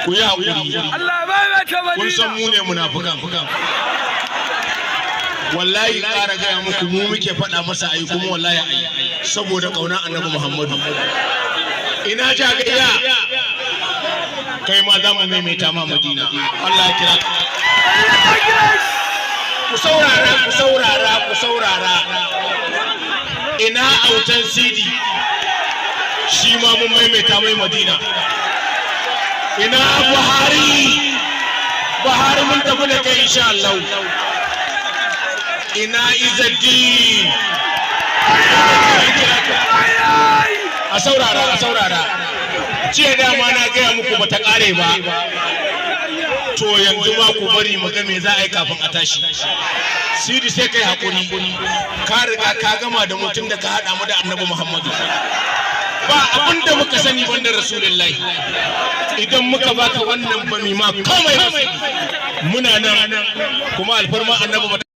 ku yi haƙuri kun san mu ne munafukan wallahi ƙara gaya muku mu muke faɗa masa ayi kuma wallahi ayi saboda ƙauna annabi Muhammadu ina ja gayya kai ma za mu maimaita ma Madina Allah ya kira ku saurara ina autan sidi shi ma mun maimaita mai Madina ina Buhari mun tafi da kai insha Allah ina Izzaddin a saurara jiya dama na gaya muku bata kare ba to yanzu ma ku bari mu ga me za a yi kafin a tashi sidi sai kai hakuri ka riga ka gama da mutum da ka hada mu da annabi Muhammadu ba abinda muka sani banda rasulullahi idan muka baka wannan ba mi ma komai muna nan kuma alfarma annabi